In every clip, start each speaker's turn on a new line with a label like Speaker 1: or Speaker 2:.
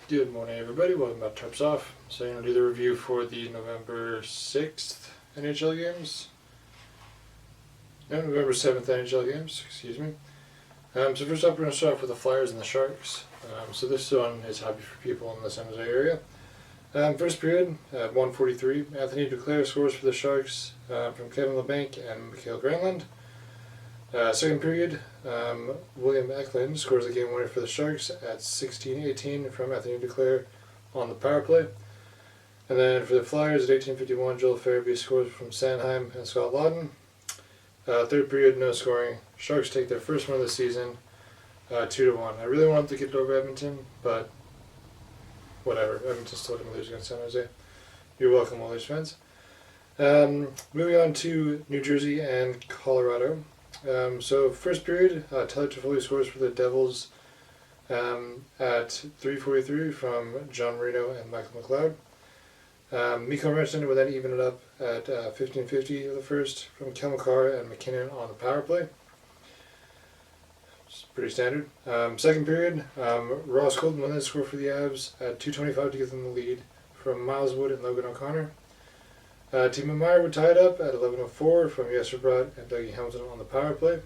Speaker 1: Good morning, everybody. Welcome back to Tarps Off. So I'm going to do the review for the November 6th NHL Games. No, November 7th NHL Games, excuse me. So first up, we're going to start off with the Flyers and the Sharks. So this one is happy for people in the San Jose area. First period, 1:43, Anthony Duclair scores for the Sharks from Kevin LeBanc and Mikhail Granlund. Second period, William Eklund scores the game winner for the Sharks at 16:18 from Anthony Duclair on the power play. And then for the Flyers at 18:51, Joel Farabee scores from Sanheim and Scott Laughton. Third period, no scoring. Sharks take their first win of the season, 2-1. I really wanted to get it over Edmonton, but whatever. Edmonton still didn't lose against San Jose. You're welcome, Oilers fans. Moving on to New Jersey and Colorado. So first period, Tyler Toffoli scores for the Devils at 3:43 from John Marino and Michael McLeod. Mikko Rantanen would then even it up at 15:50 of the first from Kel McCarr and McKinnon on the power play. It's pretty standard. Second period, Ross Colton would then score for the Avs at 2:25 to give them the lead from Miles Wood and Logan O'Connor. Timo Meier would tie it up at 11:04 from Jesper Bratt and Dougie Hamilton on the power play.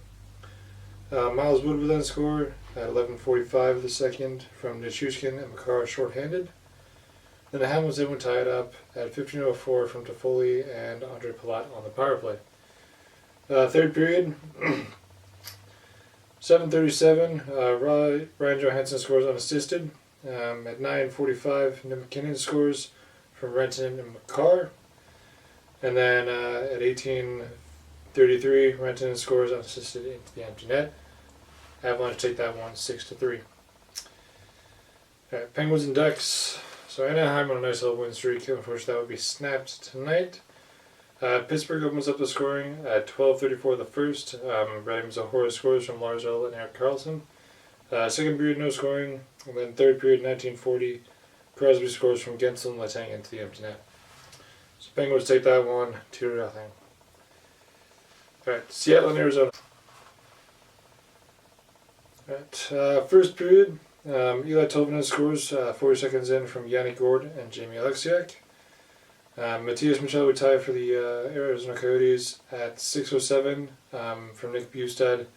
Speaker 1: Miles Wood would then score at 11:45 of the second from Nichushkin and McCarr shorthanded. Then Hamilton would tie it up at 15:04 from Toffoli and Andre Palat on the power play. Third period, 7:37, Ryan Johansson scores unassisted. At 9:45, Nick McKinnon scores from Rantanen and McCarr. And then at 18:33, Rantanen scores unassisted into the empty net. Avalanche take that one 6-3. Alright, Penguins and Ducks. So Anaheim on a nice little win streak. Unfortunately, that would be snapped tonight. Pittsburgh opens up the scoring at 12:34 the first. Radim Zohora scores from Larzell and Erik Karlsson. Second period, no scoring. And then third period, 19:40, Crosby scores from Gensel and Letang into the empty net. So Penguins take that one 2-0. Alright, Seattle and Arizona. Alright, first period, Eli Tolvanen scores 40 seconds in from Yanni Gord and Jamie Alexiak. Matthias Michel would tie for the Arizona Coyotes at 6:07 from Nick Bustad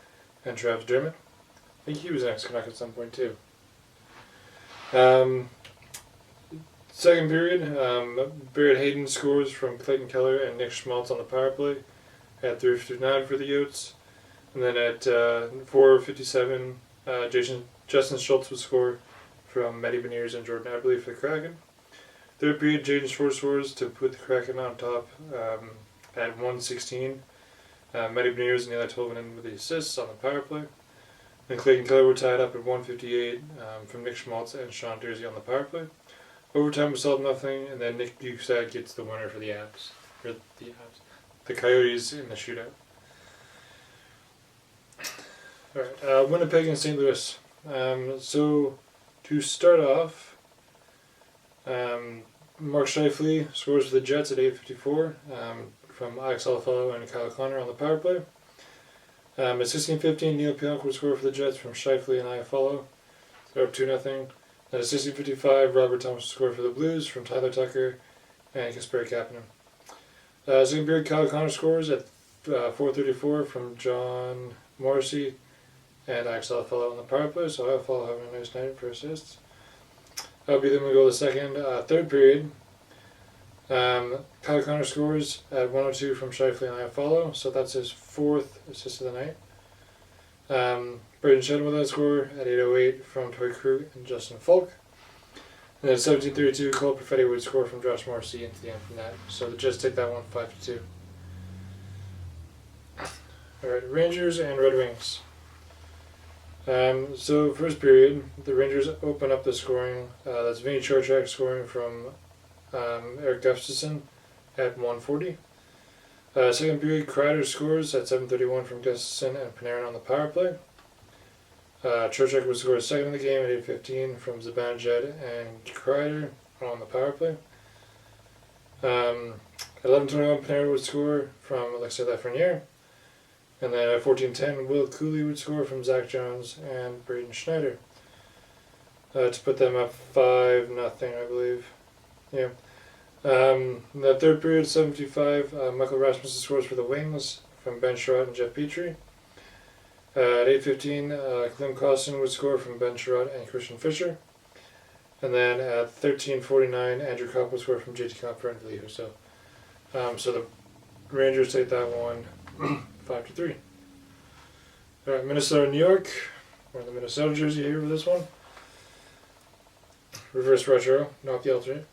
Speaker 1: and Travis Dermott. I think he was an ex-Canuck at some point too. Second period, Barrett Hayden scores from Clayton Keller and Nick Schmaltz on the power play at 3:59 for the Yotes. And then at 4:57, Justin Schultz would score from Matty Beniers and Jordan Eberle for the Kraken. Third period, Jaden Schwartz scores to put the Kraken on top at 1:16. Matty Beniers and Eli Tolvanen with the assists on the power play. Then Clayton Keller were tied up at 1:58 from Nick Schmaltz and Sean Dursey on the power play. Overtime was still nothing, and then Nick Bustad gets the winner for the Avs. The Coyotes in the shootout. Alright, Winnipeg and St. Louis. So, to start off, Mark Scheifele scores for the Jets at 8:54 from Alex Alfalo and Kyle Connor on the power play. At 16:15, Neil Pionk would score for the Jets from Scheifele and Iafallo. They're up 2-0. At 16:55, Robert Thomas scored for the Blues from Tyler Tucker and Kasperi Kapanen. Second period, Kyle Connor scores at 4:34 from John Morrissey and Axel Iafallo on the power play, so Iafallo having a nice night for assists. That'll be then we go to the second. Third period, Kyle Connor scores at 1:02 from Scheifele and Iafallo, so that's his fourth assist of the night. Braden Shen will then score at 8:08 from Toy Krug and Justin Falk. And then at 17:32, Cole Perfetti would score from Josh Morrissey into the end from that. So the Jets take that one 5-2. Alright, Rangers and Red Wings. So first period, the Rangers open up the scoring. That's Vinny Trocheck scoring from Eric Gustafsson at 1:40. Second period, Kreider scores at 7:31 from Gustafsson and Panarin on the power play. Trocheck would score a second in the game at 8:15 from Zibanejad and Kreider on the power play. At 11:21, Panarin would score from Alexei Lafreniere. And then at 14:10, Will Cooley would score from Zach Jones and Braden Schneider. to put them up 5-0, I believe. Yeah. In the third period, 7:55, Michael Rasmussen scores for the Wings from Ben Sherratt and Jeff Petrie. At 8:15, Klim Kostin would score from Ben Sherratt and Christian Fischer. And then at 13:49, Andrew Kopp would score from JT Compher and Lee Husso. So the Rangers take that one 5-3. All right, Minnesota, New York. Wearing the Minnesota jersey here for this one. Reverse retro, not the alternate.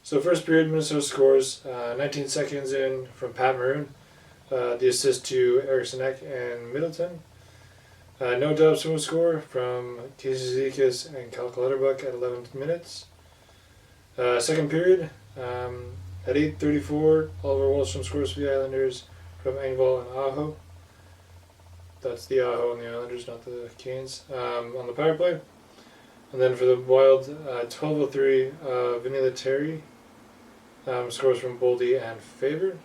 Speaker 1: So first period, Minnesota scores 19 seconds in from Pat Maroon. The assist to Eriksson Ek and Middleton. No Dobson would score from Casey Zizekas and Cal Clutterbuck at 11 minutes. Second period, at 8:34, Oliver Wahlstrom scores for the Islanders from Engvall and Aho. That's the Aho and the Islanders, not the Canes. On the power play. And then for the Wild, 12:03, Vinny Lettieri scores from Boldy and Faber.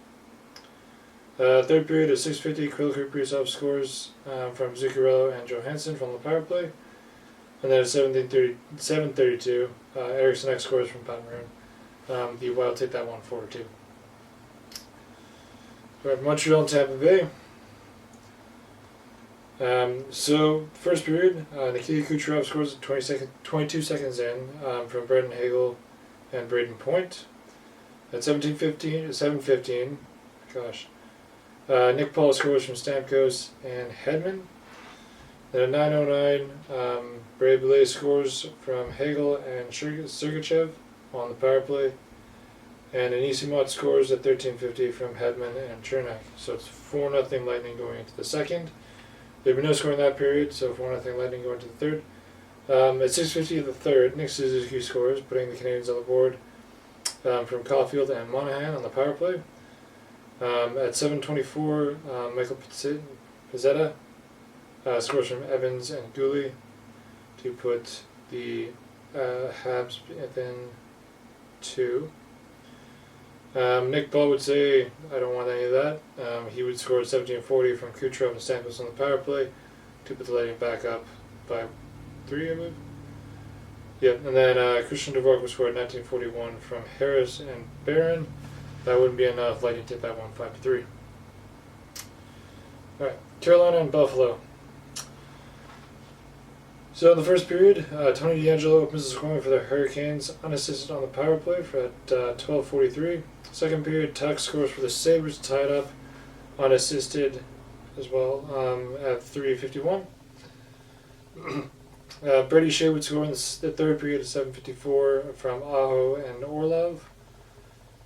Speaker 1: Third period at 6:50, Kirill Kaprizov scores from Zuccarello and Johansson from the power play. And then at 7:32, Eriksson Ek scores from Pat Maroon. The Wild take that one 4-2. We have Montreal and Tampa Bay. So first period, Nikita Kucherov scores at 22 seconds in from Brendan Hagel and Braden Point. At 7:15, Nick Paul scores from Stamkos and Hedman. Then at 9:09, Bray Blais scores from Hagel and Sergachev on the power play. And Anisimov scores at 13:50 from Hedman and Chernak. So it's 4-0 Lightning going into the second. There would be no score in that period, so 4-0 Lightning going to the third. At 6:50 of the third, Nick Suzuki scores, putting the Canadiens on the board from Caulfield and Monahan on the power play. At 7:24, Michael Pizzetta scores from Evans and Gooley to put the Habs within 2. Nick Paul would say, I don't want any of that. He would score at 17:40 from Kucherov and Stamkos on the power play to put the Lightning back up by 3, I believe. Yep, and then Christian Dvorak would score at 19:41 from Harris and Barron. That wouldn't be enough. Lightning take that one 5-3. All right, Carolina and Buffalo. So in the first period, Tony DeAngelo opens the scoring for the Hurricanes, unassisted on the power play at 12:43. Second period, Tuck scores for the Sabres, tied up, unassisted as well at 3:51. Brady Shea would score in the third period at 7:54 from Aho and Orlov.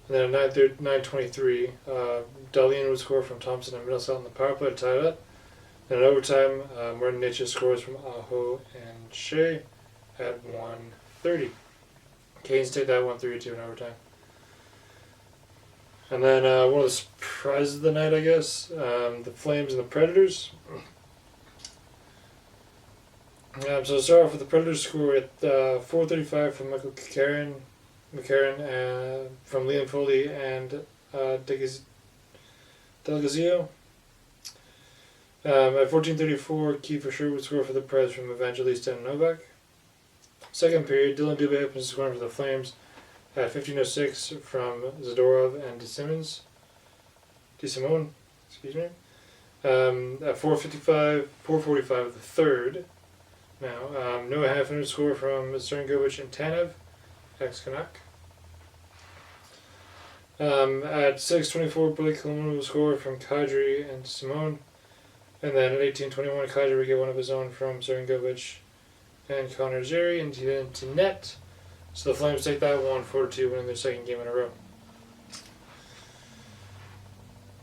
Speaker 1: And then at 9:23, Dahlin would score from Thompson and Middleton on the power play to tie it up. And in overtime, Martin Necas scores from Aho and Shea at 1:30. Canes take that 1-3-2 in overtime. And then one of the surprises of the night, I guess, the Flames and the Predators. So to start off with the Predators score at 4:35 from Michael McCarron from Liam Foley and Delgazio. At 14:34, Kiefer Sherwood would score for the Preds from Evangelista and Novak. Second period, Dylan Dubé opens the scoring for the Flames at 15:06 from Zadorov and DeSimone. At 4:45 of the third. Now, Noah Hanifin would score from Sterngovich and Tanev, ex-Canuck. At 6:24, Blake Coleman will score from Kadri and Simone. And then at 18:21, Kadri would get one of his own from Sterngovich and Connor Zeri into net. So the Flames take that one 4-2, winning their second game in a row.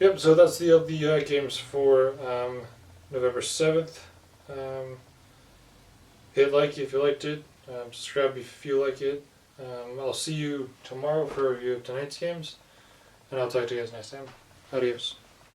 Speaker 1: Yep, so that's the games for November 7th. Hit like if you liked it. Subscribe if you like it. I'll see you tomorrow for a review of tonight's games. And I'll talk to you guys next time. Adios.